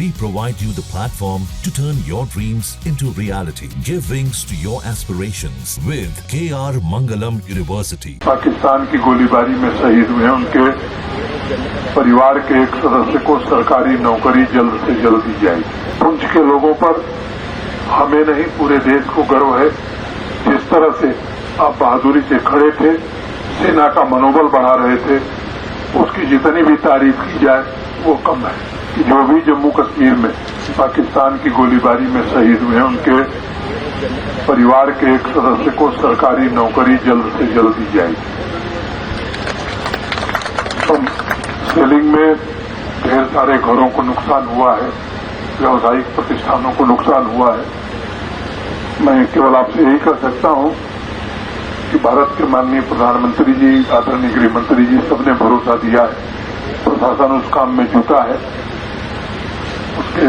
We provide you the platform to turn your dreams into reality. Give wings to your aspirations with KR Mangalam University. Pakistan की गोलीबारी में शहीद हुए उनके परिवार के एक सदस्य को सरकारी नौकरी जल्द से जल्द दी जाएगी। पुंछ के लोगों पर हमें नहीं पूरे देश को गर्व है। जिस तरह से आप बहादुरी से खड़े थे, सेना का मनोबल बढ़ा रहे थे, उसकी जितनी भी तारीफ की जाए वो कम है। कि जो भी जम्मू कश्मीर में पाकिस्तान की गोलीबारी में शहीद हुए उनके परिवार के एक सदस्य को सरकारी नौकरी जल्द से जल्द दी जाएगी। सेलिंग में ढेर सारे घरों को नुकसान हुआ है, व्यावसायिक प्रतिष्ठानों को नुकसान हुआ है। मैं केवल आपसे यही कह सकता हूं कि भारत के माननीय प्रधानमंत्री जी, आदरणीय गृह मंत्री जी सबने भरोसा दिया है, प्रशासन उस काम में जुटा है। उसके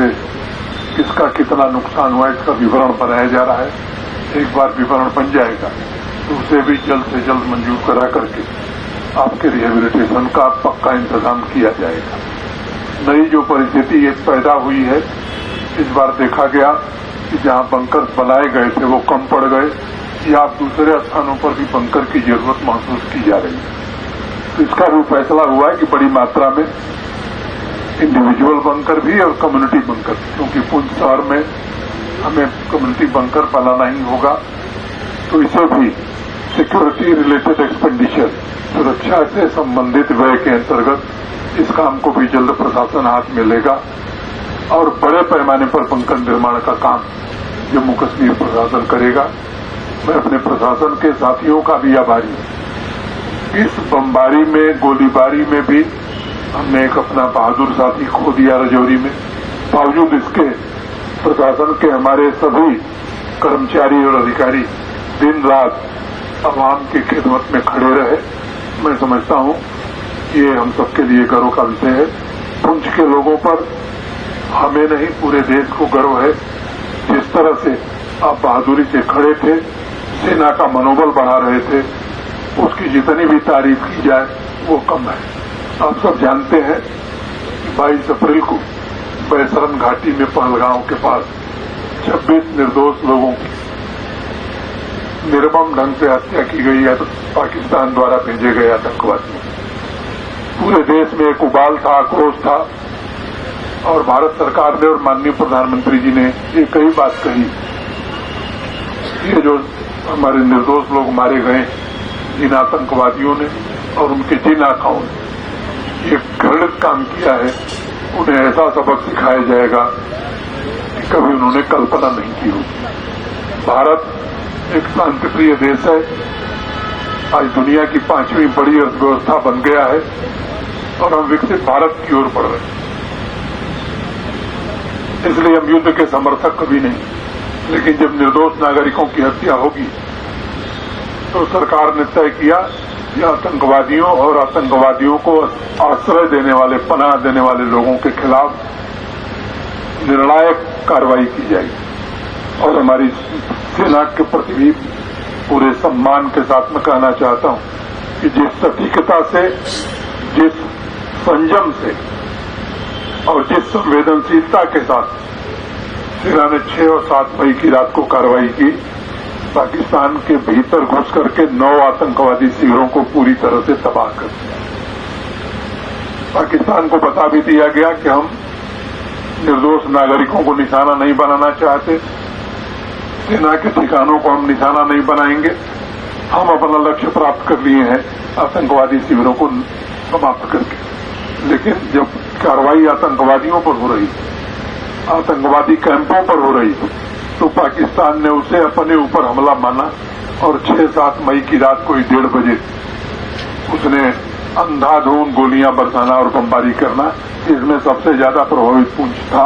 किसका कितना नुकसान हुआ इसका विवरण बनाया जा रहा है। एक बार विवरण बन जाएगा तो उसे भी जल्द से जल्द मंजूर करा करके आपके रिहेबिलिटेशन का पक्का इंतजाम किया जाएगा। नई जो परिस्थिति एक पैदा हुई है, इस बार देखा गया कि जहां बंकर बनाए गए थे वो कम पड़ गए या अब दूसरे स्थानों पर भी बंकर की जरूरत महसूस की जा रही है। तो इसका भी फैसला हुआ है कि बड़ी मात्रा में इंडिविजुअल बंकर भी और कम्युनिटी बंकर, क्योंकि पुंछ शहर में हमें कम्युनिटी बंकर बनाना ही होगा, तो इसे भी सिक्योरिटी रिलेटेड एक्सपेंडिचर, सुरक्षा से संबंधित व्यय के अंतर्गत इस काम को भी जल्द प्रशासन हाथ में लेगा और बड़े पैमाने पर बंकर निर्माण का काम जम्मू कश्मीर प्रशासन करेगा। मैं अपने प्रशासन के साथियों का भी आभारी हूं। इस बमबारी में, गोलीबारी में भी हमने एक अपना बहादुर साथी खो दिया रजौरी में। बावजूद इसके प्रशासन के हमारे सभी कर्मचारी और अधिकारी दिन रात आवाम की खिदमत में खड़े रहे। मैं समझता हूं ये हम सबके लिए गर्व का विषय है। पुंछ के लोगों पर हमें नहीं पूरे देश को गर्व है। जिस तरह से आप बहादुरी से खड़े थे, सेना का मनोबल बढ़ा रहे थे, उसकी जितनी भी तारीफ की जाए वो कम है। आप सब जानते हैं कि 22 अप्रैल को बैसरन घाटी में पहलगांव के पास 26 निर्दोष लोगों की निर्मम ढंग से हत्या की गई है, तो पाकिस्तान द्वारा भेजे गए आतंकवादी। पूरे देश में एक उबाल था, आक्रोश था और भारत सरकार ने और माननीय प्रधानमंत्री जी ने ये कई बात कही। ये जो हमारे निर्दोष लोग मारे गए जिन आतंकवादियों ने और उनके जिन आकाओं ने ये घृणित काम किया है, उन्हें ऐसा सबक सिखाया जाएगा कि कभी उन्होंने कल्पना नहीं की होगी। भारत एक शांतिप्रिय देश है, आज दुनिया की 5वीं बड़ी अर्थव्यवस्था बन गया है और हम विकसित भारत की ओर बढ़ रहे हैं। इसलिए हम युद्ध के समर्थक कभी नहीं, लेकिन जब निर्दोष नागरिकों की हत्या होगी तो सरकार ने तय किया कि आतंकवादियों और आतंकवादियों को आश्रय देने वाले, पनाह देने वाले लोगों के खिलाफ निर्णायक कार्रवाई की जाएगी। और हमारी सेना के प्रति भी पूरे सम्मान के साथ मैं कहना चाहता हूं कि जिस सटीकता से, जिस संयम से और जिस संवेदनशीलता के साथ सेना ने 6 और 7 मई की रात को कार्रवाई की, पाकिस्तान के भीतर घुस करके 9 आतंकवादी शिविरों को पूरी तरह से तबाह कर दिया। पाकिस्तान को बता भी दिया गया कि हम निर्दोष नागरिकों को निशाना नहीं बनाना चाहते, सेना के ठिकानों को हम निशाना नहीं बनाएंगे, हम अपना लक्ष्य प्राप्त कर लिए हैं आतंकवादी शिविरों को समाप्त करके। लेकिन जब कार्रवाई आतंकवादियों पर हो रही, आतंकवादी कैंपों पर हो रही, तो पाकिस्तान ने उसे अपने ऊपर हमला माना और 6-7 मई की रात को 1:30 बजे उसने अंधाधुंध गोलियां बरसाना और बमबारी करना। इसमें सबसे ज्यादा प्रभावित पुंछ था।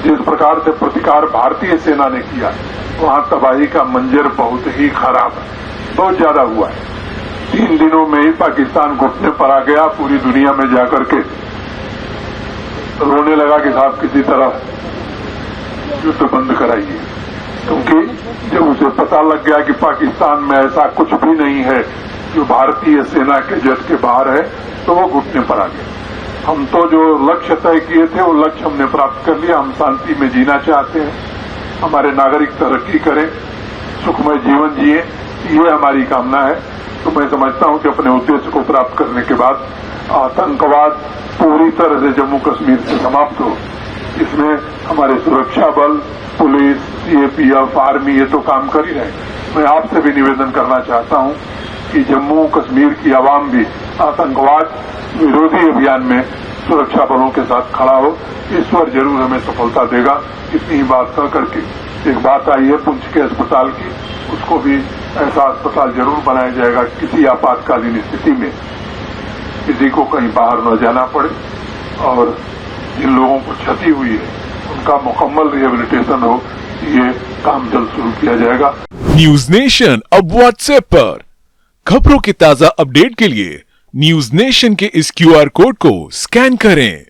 जिस प्रकार से प्रतिकार भारतीय सेना ने किया, वहां तबाही का मंजर बहुत ही खराब है, बहुत ज्यादा हुआ है। 3 दिनों में ही पाकिस्तान घुटने पर आ गया, पूरी दुनिया में जाकर के रोने लगा कि साहब किसी तरह युद्ध बंद कराइए, क्योंकि जब उसे पता लग गया कि पाकिस्तान में ऐसा कुछ भी नहीं है जो भारतीय सेना के जज के बाहर है, तो वो घुटने पर आ गया। हम तो जो लक्ष्य तय किए थे वो लक्ष्य हमने प्राप्त कर लिया। हम शांति में जीना चाहते हैं, हमारे नागरिक तरक्की करें, सुखमय जीवन जिए, ये हमारी कामना है। तो मैं समझता हूं कि अपने उद्देश्य को प्राप्त करने के बाद आतंकवाद पूरी तरह से जम्मू कश्मीर से समाप्त हो। इसमें हमारे सुरक्षा बल, पुलिस, सीएपीएफ, आर्मी ये तो काम कर ही रहे। मैं आपसे भी निवेदन करना चाहता हूं कि जम्मू कश्मीर की आवाम भी आतंकवाद विरोधी अभियान में सुरक्षा बलों के साथ खड़ा हो। ईश्वर जरूर हमें सफलता देगा। इतनी ही बात कह करके एक बात आई है पुंछ के अस्पताल की, उसको भी ऐसा अस्पताल जरूर बनाया जाएगा किसी आपातकालीन स्थिति में किसी को कहीं बाहर न जाना पड़े, और जिन लोगों को क्षति हुई है उनका मुकम्मल रिहेबिलिटेशन हो, ये काम जल्द शुरू किया जाएगा। न्यूज नेशन अब व्हाट्सएप पर खबरों के ताजा अपडेट के लिए न्यूज नेशन के इस क्यूआर कोड को स्कैन करें।